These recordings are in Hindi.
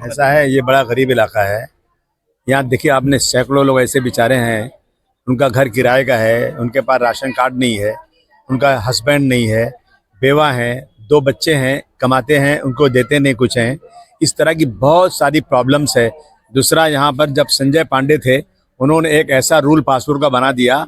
ऐसा है, ये बड़ा गरीब इलाका है। यहाँ देखिए आपने सैकड़ों लोग ऐसे बेचारे हैं, उनका घर किराए का है, उनके पास राशन कार्ड नहीं है, उनका हस्बैंड नहीं है, बेवा हैं, 2 बच्चे हैं, कमाते हैं, उनको देते नहीं कुछ हैं। इस तरह की बहुत सारी प्रॉब्लम्स है। दूसरा, यहाँ पर जब संजय पांडे थे, उन्होंने एक ऐसा रूल पासपोर्ट का बना दिया,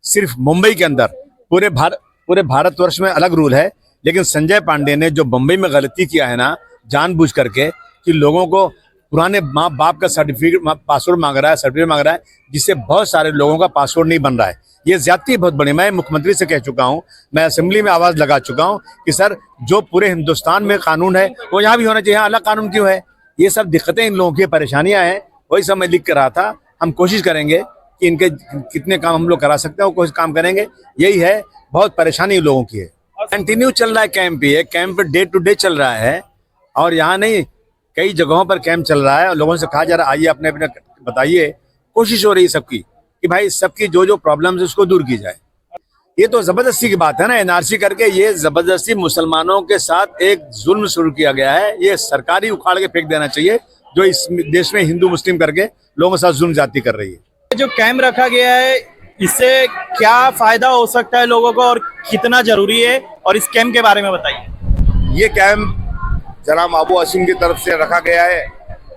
सिर्फ मुंबई के अंदर, पूरे भारतवर्ष में अलग रूल है, लेकिन संजय पांडे ने जो मुंबई में गलती किया है ना, जानबूझ करके, कि लोगों को पुराने माँ बाप का पासपोर्ट मांग रहा है, सर्टिफिकेट मांग रहा है, जिससे बहुत सारे लोगों का पासपोर्ट नहीं बन रहा है। ये ज्यादती बहुत बड़ी। मैं मुख्यमंत्री से कह चुका हूँ, मैं असेंबली में आवाज लगा चुका हूँ कि सर, जो पूरे हिंदुस्तान में कानून है वो यहाँ भी होना चाहिए, यहाँ अलग कानून क्यों है? ये सब दिक्कतें इन लोगों की परेशानियां हैं। वही सब मैं लिख कर रहा था। हम कोशिश करेंगे कि इनके कितने काम हम लोग करा सकते हैं, वो कोशिश काम करेंगे। यही है, बहुत परेशानी लोगों की है। कंटिन्यू चल रहा है कैंप, ये कैंप डे टू डे चल रहा है, और यहाँ नहीं, कई जगहों पर कैंप चल रहा है, और लोगों से कहा जा रहा है आइए अपने अपने बताइए। कोशिश हो रही है सबकी कि भाई सबकी जो जो प्रॉब्लम्स है उसको दूर की जाए। ये तो जबरदस्ती की बात है ना, एनआरसी करके ये जबरदस्ती मुसलमानों के साथ एक जुल्म शुरू किया गया है। ये सरकारी उखाड़ के फेंक देना चाहिए, जो इस देश में हिंदू मुस्लिम करके लोगों के साथ जुल्म जाती कर रही है। जो कैंप रखा गया है, इससे क्या फायदा हो सकता है लोगों को और कितना जरूरी है, और इस कैंप के बारे में बताइए। ये कैंप जनाब अबू हाशिम की तरफ से रखा गया है,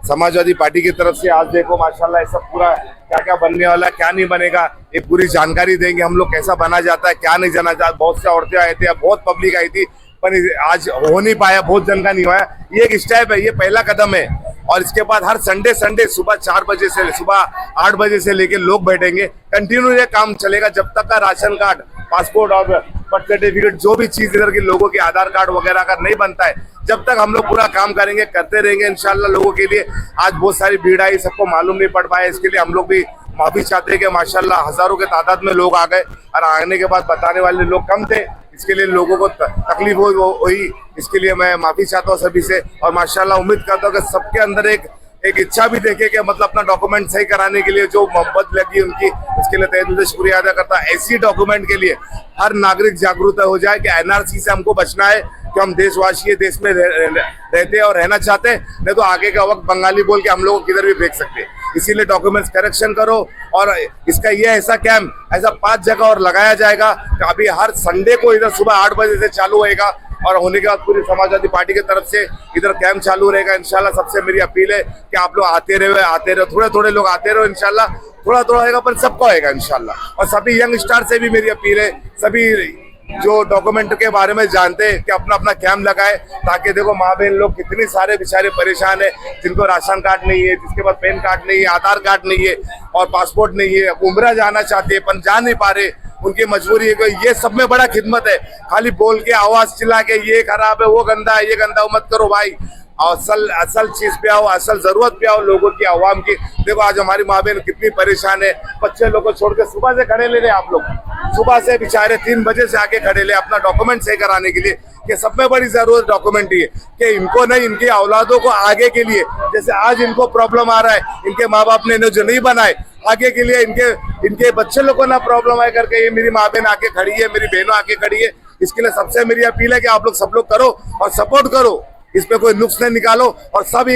समाजवादी पार्टी की तरफ से। आज देखो माशाल्लाह, ये सब पूरा क्या क्या बनने वाला है, क्या नहीं बनेगा, ये पूरी जानकारी देंगे हम लोग, कैसा बना जाता है, क्या नहीं जाना चाहता। बहुत से औरतें आई थी, बहुत पब्लिक आई थी, पर आज हो नहीं पाया, बहुत जन का नहीं हुआ। ये एक स्टेप है, ये पहला कदम है। और इसके बाद हर संडे सुबह 4 बजे से सुबह 8 बजे से लेके लोग बैठेंगे, कंटिन्यू ये काम चलेगा जब तक का राशन कार्ड, पासपोर्ट और बर्थ सर्टिफिकेट, जो भी चीज इधर के लोगों के आधार कार्ड वगैरह अगर नहीं बनता है, जब तक हम लोग पूरा काम करेंगे, करते रहेंगे इंशाल्लाह लोगों के लिए। आज बहुत सारी भीड़ आई, सबको मालूम नहीं पड़ पाया, इसके लिए हम लोग भी माफी चाहते हैं कि माशाल्लाह हजारों के तादाद में लोग आ गए, और आने के बाद बताने वाले लोग कम थे, इसके लिए लोगों को तकलीफ हुई। इसके लिए मैं माफी चाहता हूँ सभी से, और माशाल्लाह उम्मीद करता हूँ कि सबके अंदर एक इच्छा भी देखे कि मतलब अपना डॉक्यूमेंट सही कराने के लिए जो मोहब्बत लगी उनकी, उसके लिए तहे दिल से शुक्रिया अदा करता है। ऐसी डॉक्यूमेंट के लिए हर नागरिक जागरूक हो जाए कि एनआरसी से हमको बचना है, कि हम देशवासी है, देश में रहते हैं और रहना चाहते हैं, नहीं तो आगे का वक्त बंगाली बोल के हम लोग किधर भी फेंक सकते हैं। इसीलिए डॉक्यूमेंट्स करेक्शन करो। और इसका ये ऐसा कैंप ऐसा 5 जगह और लगाया जाएगा। अभी हर संडे को इधर सुबह 8 बजे से चालू होएगा, और होने के बाद पूरी समाजवादी पार्टी की तरफ से इधर कैंप चालू रहेगा इंशाल्लाह। सबसे मेरी अपील है कि आप लोग आते रहो, थोड़े थोड़े लोग आते रहो इंशाल्लाह। थोड़ा थोड़ा होगा पर सबको आएगा इंशाल्लाह। और सभी यंग स्टार से भी मेरी अपील है, सभी जो डॉक्यूमेंट के बारे में जानते हैं कि अपना अपना कैंप लगाए, ताकि देखो माँ बहन लोग कितनी सारे बेचारे परेशान है, जिनको राशन कार्ड नहीं है, जिसके पास पैन कार्ड नहीं है, आधार कार्ड नहीं है और पासपोर्ट नहीं है, उम्रा जाना चाहते हैं पर जा नहीं पा रहे, उनकी मजबूरी है। ये सब में बड़ा खिदमत है, खाली बोल के आवाज चिल्ला के ये खराब है, वो गंदा है, ये गंदा मत करो भाई। असल चीज पे आओ, असल जरूरत पे आओ लोगों की, आवाम की। देखो आज हमारी माँ बहन कितनी परेशान है, बच्चे लोग को छोड़ के सुबह से खड़े ले रहे आप लोग, सुबह से बेचारे 3 बजे से आके खड़े ले अपना डॉक्यूमेंट सही कराने के लिए। कि सब में बड़ी जरूरत डॉक्यूमेंट ही है कि इनको नहीं, इनकी औलादों को आगे के लिए, जैसे आज इनको प्रॉब्लम आ रहा है, इनके माँ बाप ने जो नहीं बनाए, आगे के लिए इनके बच्चे लोगों को ना प्रॉब्लम आए करके ये मेरी माँ बहन आके खड़ी है, मेरी बहनों आके खड़ी है। इसके लिए सबसे मेरी अपील है कि आप लोग सब लोग करो और सपोर्ट करो, इसमें कोई नुक्स नहीं निकालो। और सब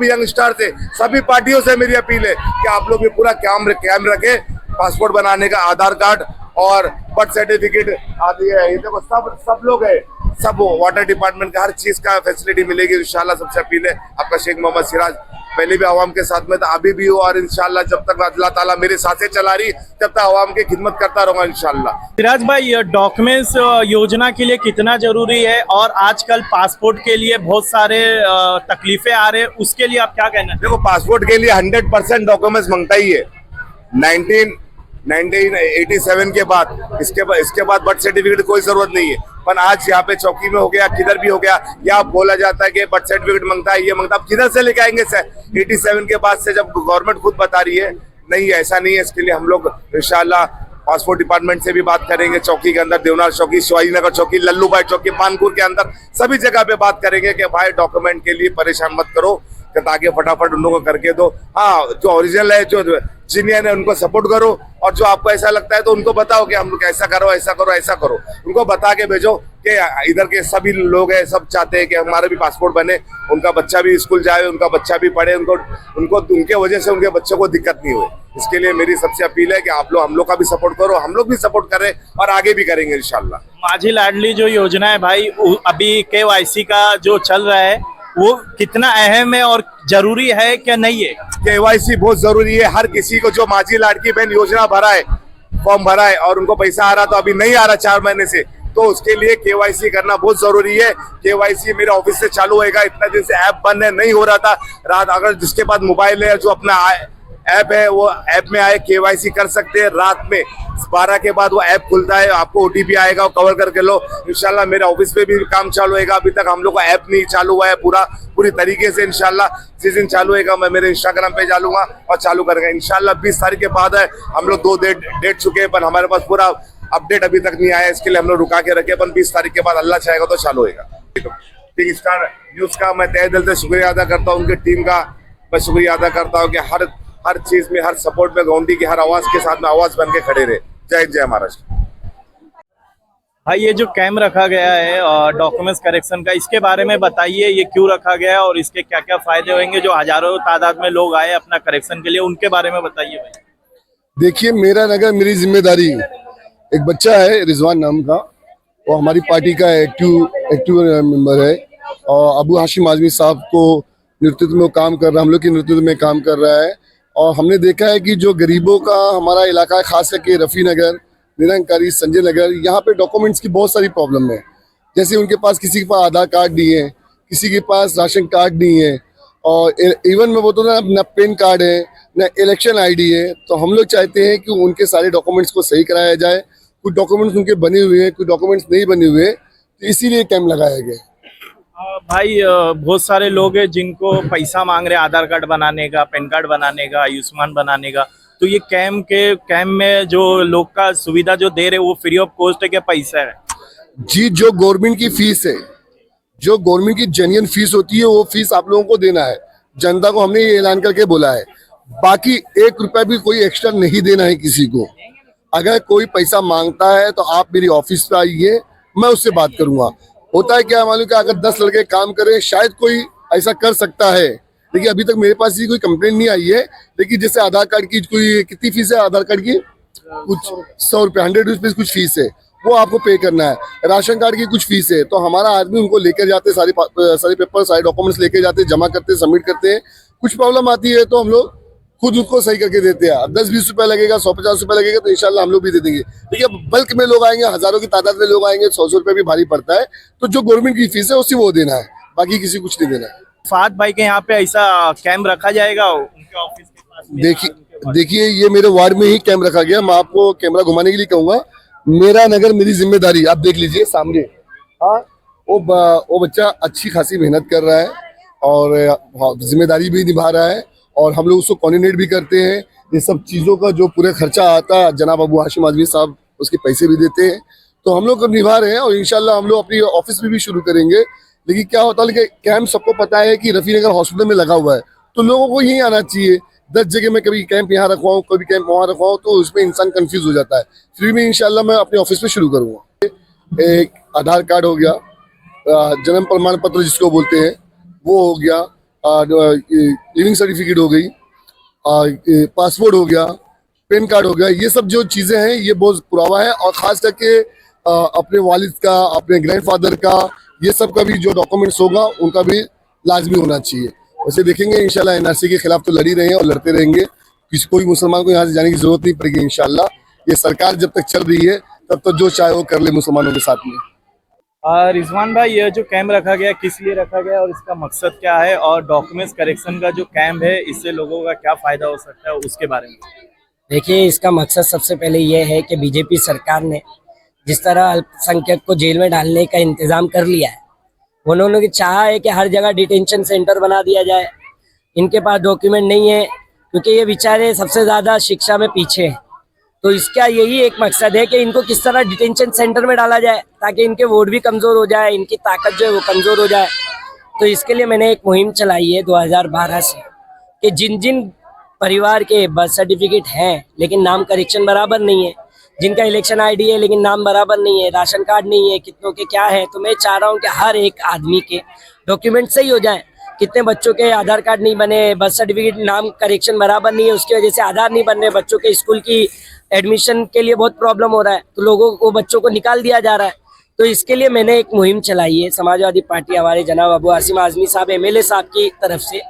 यंग स्टार से, सभी पार्टियों से मेरी अपील है कि आप लोग भी पूरा कैम रखे, पासपोर्ट बनाने का, आधार कार्ड और बर्थ सर्टिफिकेट आदि है। ये देखो सब लोग है, सब वाटर डिपार्टमेंट का हर चीज का फैसिलिटी मिलेगी इंशाल्लाह। सबसे अपील है आपका शेख मोहम्मद सिराज, पहले भी आवाम के साथ में था, अभी भी हो, और इंशाल्लाह जब तक अल्लाह ताला मेरे साथे चला रही तब तक आवाम की खिदमत करता रहूंगा इंशाल्लाह। सिराज भाई, डॉक्यूमेंट्स योजना के लिए कितना जरूरी है, और आजकल पासपोर्ट के लिए बहुत सारे तकलीफें आ रहे हैं, उसके लिए आप क्या कहना है? देखो पासपोर्ट के लिए 100% डॉक्यूमेंट्स मांगता ही है। 1987 के बाद इसके बाद बर्थ सर्टिफिकेट कोई जरूरत नहीं है। पर आज यहाँ पे चौकी में हो गया, किधर भी हो गया, या बोला जाता है कि बर्थ सर्टिफिकेट मांगता है, ये मांगता है, किधर से लेके आएंगे सर? 87 के बाद से जब गवर्नमेंट खुद बता रही है, नहीं ऐसा नहीं है। इसके लिए हम लोग इंशाल्लाह पासपोर्ट डिपार्टमेंट से भी बात करेंगे, चौकी के अंदर, देवनार चौकी, शिवाजी नगर चौकी, लल्लूभाई चौकी, पानपुर के अंदर सभी जगह पे बात करेंगे कि भाई डॉक्यूमेंट के लिए परेशान मत करो, ताकि फटाफट उन लोगों को करके दो। हाँ, जो ओरिजिनल है, जो जीनियन है, उनको सपोर्ट करो, और जो आपको ऐसा लगता है तो उनको बताओ कि हम लोग ऐसा करो ऐसा करो ऐसा करो, उनको बता के भेजो कि इधर के सभी लोग हैं, सब चाहते हैं कि हमारा भी पासपोर्ट बने, उनका बच्चा भी स्कूल जाए, उनका बच्चा भी पढ़े, उनको उनके वजह से उनके बच्चों को दिक्कत नहीं हो। इसके लिए मेरी सबसे अपील है कि आप लोग हम लोग का भी सपोर्ट करो, हम लोग भी सपोर्ट करें और आगे भी करेंगे इंशाल्लाह। माझी लाडली जो योजना है भाई, अभी KYC का जो चल रहा है वो कितना अहम है और जरूरी है क्या नहीं है? KYC बहुत जरूरी है। हर किसी को जो माझी लाडकी बहन योजना भरा है, फॉर्म भरा है और उनको पैसा आ रहा तो अभी नहीं आ रहा 4 महीने से, तो उसके लिए KYC करना बहुत जरूरी है। KYC मेरे ऑफिस से चालू होएगा, इतना दिन से ऐप बंद है, नहीं हो रहा था। रात अगर जिसके पास मोबाइल है, जो अपना ऐप है, वो ऐप में आए KYC कर सकते हैं। रात में 12 के बाद वो ऐप खुलता है, आपको OTP आएगा, वो कवर करके लो। इंशाल्लाह मेरे ऑफिस पे भी काम चालू होएगा। अभी तक हम लोग का ऐप नहीं चालू हुआ है पूरी तरीके से। इंशाल्लाह जिस दिन चालू होएगा मैं मेरे इंस्टाग्राम पे डालूंगा और चालू करेंगे इंशाल्लाह। 20 तारीख के बाद है, हम लोग 2 डेट चुके हैं, पर हमारे पास पूरा अपडेट अभी तक नहीं आया, इसके लिए हम लोग रुका के रखे। पर 20 तारीख के बाद अल्लाह चाहेगा तो चालू होएगा। पिंक स्टार न्यूज का मैं तहे दिल से शुक्रिया अदा करता हूँ, उनकी टीम का मैं शुक्रिया अदा करता हूँ कि हर चीज में, हर सपोर्ट में गौंडी की हर आवाज के साथ में आवाज बन के खड़े रहे। जय जय महाराष्ट्र। भाई ये जो कैम्प रखा गया है डॉक्यूमेंट्स करेक्शन का, इसके बारे में बताइए, ये क्यों रखा गया है और इसके क्या क्या फायदे होंगे? जो हजारों तादाद में लोग आए अपना करेक्शन के लिए, उनके बारे में बताइए भाई। देखिए, मेरा नगर मेरी जिम्मेदारी। एक बच्चा है रिजवान नाम का, वो हमारी पार्टी का एक्टिव मेंबर है और अबू हाशिम आजमी साहब को नेतृत्व में काम कर रहा है, हम लोग के नेतृत्व में काम कर रहा है। और हमने देखा है कि जो गरीबों का हमारा इलाका है, खास करके रफ़ी नगर, निरंकारी, संजय नगर, यहाँ पे डॉक्यूमेंट्स की बहुत सारी प्रॉब्लम है। जैसे उनके पास किसी के पास आधार कार्ड नहीं है, किसी के पास राशन कार्ड नहीं है, और इवन में वो तो ना पेन कार्ड है, ना इलेक्शन ID है। तो हम लोग चाहते हैं कि उनके सारे डॉक्यूमेंट्स को सही कराया जाए। कुछ डॉक्यूमेंट्स उनके बने हुए हैं, कुछ डॉक्यूमेंट्स नहीं बने हुए, तो इसीलिए कैंप लगाया गया। भाई बहुत सारे लोग हैं जिनको पैसा मांग रहे हैं आधार कार्ड बनाने का, पैन कार्ड बनाने का, आयुष्मान बनाने का, तो ये कैंप में जो लोग का सुविधा जो दे रहे हैं वो फ्री ऑफ कॉस्ट है क्या पैसा है? जी, जो गवर्नमेंट की फीस है, जो गवर्नमेंट की जेन्युइन फीस होती है, वो फीस आप लोगों को देना है। जनता को हमने ये ऐलान करके बोला है। बाकी 1 रुपया भी कोई एक्स्ट्रा नहीं देना है किसी को। अगर कोई पैसा मांगता है तो आप मेरी ऑफिस पे आइए, मैं उससे बात करूंगा। होता है क्या मालूम कि अगर 10 लड़के काम करें, शायद कोई ऐसा कर सकता है, लेकिन अभी तक मेरे पास कोई कंप्लेंट नहीं आई है। लेकिन जैसे आधार कार्ड की कोई कितनी फीस है आधार कार्ड की? कुछ 100 रुपये, 100 रुपीज कुछ फीस है, वो आपको पे करना है। राशन कार्ड की कुछ फीस है, तो हमारा आदमी उनको लेकर जाते, सारे पेपर, सारे डॉक्यूमेंट्स लेके जाते, जमा करते, सबमिट करते हैं। कुछ प्रॉब्लम आती है तो हम लोग खुद उसको सही करके देते हैं। 10-20 रुपये लगेगा, 100-50 रुपये लगेगा, तो इंशाल्लाह हम लोग भी दे देंगे। देखिए, बल्क में लोग आएंगे, हजारों की तादाद में लोग आएंगे, 100 रुपये भी भारी पड़ता है। तो जो गवर्नमेंट की फीस है उसी वो देना है, बाकी किसी कुछ नहीं देना है। फात भाई के यहाँ पे ऐसा कैंप रखा जाएगा उनके ऑफिस के पास में? देखिए, ये मेरे वार्ड में ही कैंप रखा गया। मैं आपको कैमरा घुमाने के लिए कहूँगा। मेरा नगर मेरी जिम्मेदारी, आप देख लीजिए सामने। हाँ, वो बच्चा अच्छी खासी मेहनत कर रहा है और जिम्मेदारी भी निभा रहा है, और हम लोग उसको कोऑर्डिनेट भी करते हैं। ये सब चीज़ों का जो पूरा खर्चा आता है, जनाब अबू हाशिम आजमी साहब उसके पैसे भी देते हैं। तो हम लोग निभा रहे हैं और इंशाल्लाह हम लोग अपनी ऑफिस में भी शुरू करेंगे। लेकिन क्या होता है कि कैंप सबको पता है कि रफ़ी नगर हॉस्पिटल में लगा हुआ है, तो लोगों को यहीं आना चाहिए। 10 जगह में कभी कैंप यहाँ रखवाऊँ, कभी कैंप वहाँ रखवाऊँ, तो उसमें इंसान कंफ्यूज हो जाता है। फ्री में इंशाल्लाह मैं अपने ऑफिस में शुरू करूँगा। एक आधार कार्ड हो गया, जन्म प्रमाण पत्र जिसको बोलते हैं वो हो गया, लिविंग सर्टिफिकेट हो गई, पासपोर्ट हो गया, पेन कार्ड हो गया। ये सब जो चीज़ें हैं ये बहुत पुरावा है, और ख़ास करके अपने वालिद का, अपने ग्रैंडफादर का, ये सब का भी जो डॉक्यूमेंट्स होगा उनका भी लाजमी होना चाहिए। वैसे देखेंगे इंशाल्लाह NRC के खिलाफ तो लड़ ही रहे हैं और लड़ते रहेंगे। कोई मुसलमान को यहाँ से जाने की जरूरत नहीं पड़ेगी इंशाल्लाह। ये सरकार जब तक चल रही है तब तक जो चाहे वो कर ले मुसलमानों के साथ में। रिजवान भाई, ये जो कैंप रखा गया किस लिए रखा गया और इसका मकसद क्या है, और डॉक्यूमेंट्स करेक्शन का जो कैंप है इससे लोगों का क्या फायदा हो सकता है उसके बारे में? देखिए, इसका मकसद सबसे पहले ये है कि बीजेपी सरकार ने जिस तरह अल्पसंख्यक को जेल में डालने का इंतजाम कर लिया है, उन्होंने चाहा है कि हर जगह डिटेंशन सेंटर बना दिया जाए। इनके पास डॉक्यूमेंट नहीं है क्योंकि ये बेचारे सबसे ज़्यादा शिक्षा में पीछे हैं, तो इसका यही एक मकसद है कि इनको किस तरह डिटेंशन सेंटर में डाला जाए ताकि इनके वोट भी कमज़ोर हो जाए, इनकी ताकत जो है वो कमज़ोर हो जाए। तो इसके लिए मैंने एक मुहिम चलाई है 2012 से कि जिन जिन परिवार के बर्थ सर्टिफिकेट हैं लेकिन नाम करेक्शन बराबर नहीं है, जिनका इलेक्शन आईडी है लेकिन नाम बराबर नहीं है, राशन कार्ड नहीं है, कितनों के क्या है। तो मैं चाह रहा हूँ कि हर एक आदमी के डॉक्यूमेंट सही हो जाएं। कितने बच्चों के आधार कार्ड नहीं बने, बर्थ सर्टिफिकेट नाम करेक्शन बराबर नहीं है, उसकी वजह से आधार नहीं बन रहे, बच्चों के स्कूल की एडमिशन के लिए बहुत प्रॉब्लम हो रहा है, तो लोगों को बच्चों को निकाल दिया जा रहा है। तो इसके लिए मैंने एक मुहिम चलाई है, समाजवादी पार्टी हमारे जनाब अबू आसिम आज़मी साहब एमएलए साहब की तरफ से,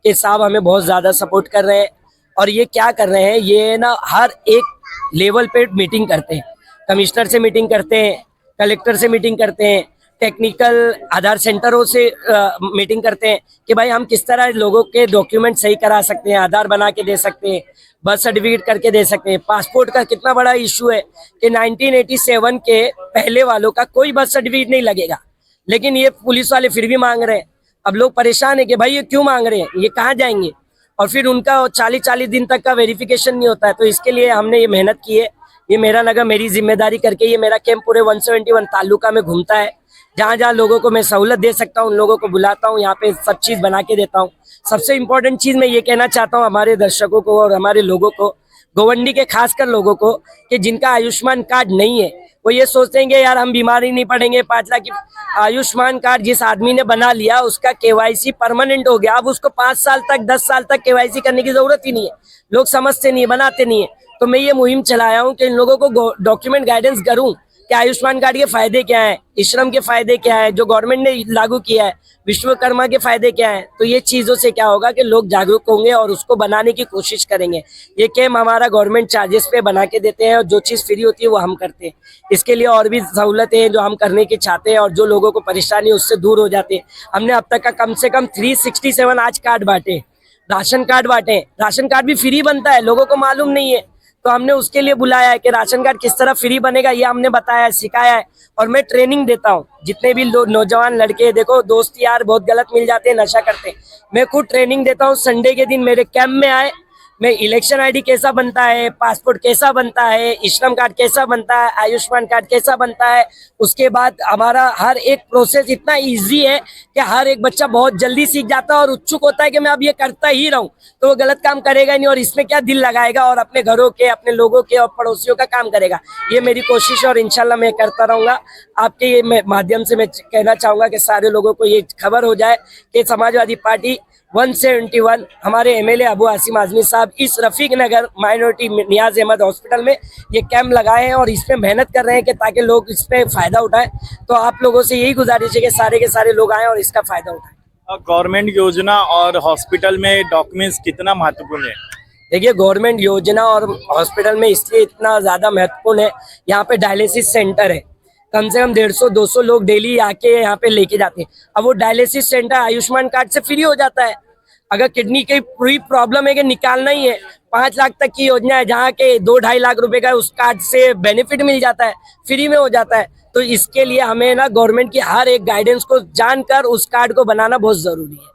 कि साहब हमें बहुत ज़्यादा सपोर्ट कर रहे हैं। और ये क्या कर रहे हैं, ये ना हर एक लेवल पे मीटिंग करते हैं, कमिश्नर से मीटिंग करते हैं, कलेक्टर से मीटिंग करते हैं, टेक्निकल आधार सेंटरों से मीटिंग करते हैं कि भाई हम किस तरह लोगों के डॉक्यूमेंट सही करा सकते हैं, आधार बना के दे सकते हैं, बर्थ सर्टिफिकेट करके दे सकते हैं। पासपोर्ट का कितना बड़ा इशू है कि 1987 के पहले वालों का कोई बर्थ सर्टिफिकेट नहीं लगेगा, लेकिन ये पुलिस वाले फिर भी मांग रहे हैं। अब लोग परेशान है कि भाई ये क्यों मांग रहे हैं, ये कहाँ जाएंगे, और फिर उनका 40-40 दिन तक का वेरिफिकेशन नहीं होता है। तो इसके लिए हमने ये मेहनत की है। ये मेरा नगर मेरी जिम्मेदारी करके ये मेरा कैंप पूरे 171 तालुका में घूमता है। जहाँ जहाँ लोगों को मैं सहूलत दे सकता हूँ उन लोगों को बुलाता हूँ, यहाँ पे सब चीज़ बना के देता हूँ। सबसे इम्पोर्टेंट चीज़ मैं ये कहना चाहता हूँ हमारे दर्शकों को और हमारे लोगों को, गोवंडी के खासकर लोगों को, कि जिनका आयुष्मान कार्ड नहीं है वो ये सोचते हैं कि यार हम बीमारी नहीं पड़ेंगे, 5 लाख की आयुष्मान कार्ड जिस आदमी ने बना लिया उसका केवाईसी परमानेंट हो गया, अब उसको 5 साल तक 10 साल तक केवाईसी करने की जरूरत ही नहीं है। लोग समझते नहीं है, बनाते नहीं है। तो मैं ये मुहिम चलाया हूँ कि इन लोगों को डॉक्यूमेंट गाइडेंस करूँ कि आयुष्मान कार्ड के फायदे क्या हैं, श्रम के फायदे क्या है, जो गवर्नमेंट ने लागू किया है, विश्वकर्मा के फायदे क्या है। तो ये चीज़ों से क्या होगा कि लोग जागरूक होंगे और उसको बनाने की कोशिश करेंगे। ये कैम्प हमारा गवर्नमेंट चार्जेस पे बना के देते हैं और जो चीज़ फ्री होती है वो हम करते हैं। इसके लिए और भी सहूलतें हैं जो हम करने की चाहते हैं और जो लोगों को परेशानी उससे दूर हो जाते हैं। हमने अब तक का कम से कम 367 आज कार्ड बांटे, राशन कार्ड बांटे। राशन कार्ड भी फ्री बनता है, लोगों को मालूम नहीं है, तो हमने उसके लिए बुलाया है कि राशन कार्ड किस तरह फ्री बनेगा ये हमने बताया है, सिखाया है। और मैं ट्रेनिंग देता हूँ जितने भी लोग नौजवान लड़के, देखो दोस्त यार बहुत गलत मिल जाते हैं, नशा करते हैं, मैं खुद ट्रेनिंग देता हूँ। संडे के दिन मेरे कैंप में आए, मैं इलेक्शन आईडी कैसा बनता है, पासपोर्ट कैसा बनता है, श्रम कार्ड कैसा बनता है, आयुष्मान कार्ड कैसा बनता है, उसके बाद हमारा हर एक प्रोसेस इतना इजी है कि हर एक बच्चा बहुत जल्दी सीख जाता है और उत्सुक होता है कि मैं अब ये करता ही रहूं, तो वो गलत काम करेगा नहीं और इसमें क्या दिल लगाएगा और अपने घरों के, अपने लोगों के और पड़ोसियों का काम करेगा। ये मेरी कोशिश और इंशाल्लाह मैं करता रहूंगा। आपके ये माध्यम से मैं कहना चाहूंगा कि सारे लोगों को ये खबर हो जाए कि समाजवादी पार्टी 171 हमारे एमएलए अबू आसिम आज़मी साहब इस रफीक नगर माइनॉरिटी नियाज अहमद हॉस्पिटल में ये कैंप लगाए हैं और इसमें मेहनत कर रहे हैं कि ताकि लोग इस पे फायदा उठाएं। तो आप लोगों से यही गुजारिश है कि सारे के सारे लोग आएं और इसका फायदा उठाएं। गवर्नमेंट योजना और हॉस्पिटल में डॉक्यूमेंट्स कितना महत्वपूर्ण है? देखिए, गवर्नमेंट योजना और हॉस्पिटल में इसलिए इतना ज़्यादा महत्वपूर्ण है, यहाँ पे डायलिसिस सेंटर है, कम से कम 150-200 लोग डेली आके यहाँ पे लेके जाते हैं। अब वो डायलिसिस सेंटर आयुष्मान कार्ड से फ्री हो जाता है। अगर किडनी की पूरी प्रॉब्लम है कि निकालना ही है, 5 लाख तक की योजना है जहाँ के 2-2.5 लाख रुपए का उस कार्ड से बेनिफिट मिल जाता है, फ्री में हो जाता है। तो इसके लिए हमें ना गवर्नमेंट की हर एक गाइडेंस को जानकर उस कार्ड को बनाना बहुत जरूरी है।